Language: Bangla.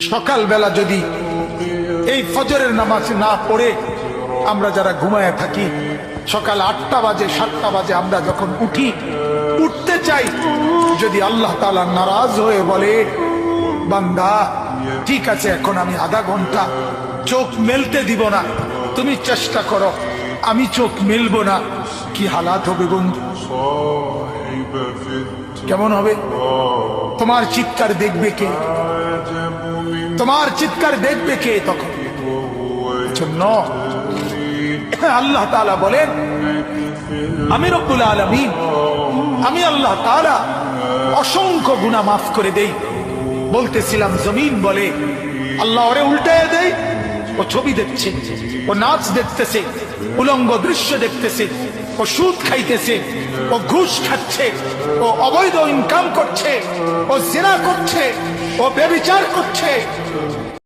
সকালবেলা যদি এই ফজরের নামাজ না পড়ে আমরা যারা ঘুমায় থাকি, সকাল 8টা বাজে 7টা বাজে আমরা যখন উঠতে চাই, যদি আল্লাহ তাআলা নারাজ হয়ে বলে বান্দা ঠিক আছে এখন আমি আধা ঘন্টা চোখ মেলতে দিব না, তুমি চেষ্টা করো, আমি চোখ মেলবো না, কি হালাত হবে বন্ধু? কেমন হবে? তোমার চিৎকার দেখবে কে? তোমার চিৎকার দেখবে কে তখন? জন্য আল্লাহ তাআলা বলেন আমি রব্বুল আলামিন, আমি আল্লাহ তাআলা অসংখ্য গুনাহ মাফ করে দেই। বলতেছিলাম জমিন বলে আল্লাহ ওরে উল্টায় দেয়, ও ছবি দেখছে, ও নাচ দেখতেছে, উলঙ্গ দৃশ্য দেখতেছে, ও সুদ খাইতেছে, ও ঘুষ খাচ্ছে, ও অবৈধ ইনকাম করছে, ও জিনা করছে, ও ব্যভিচার করছে।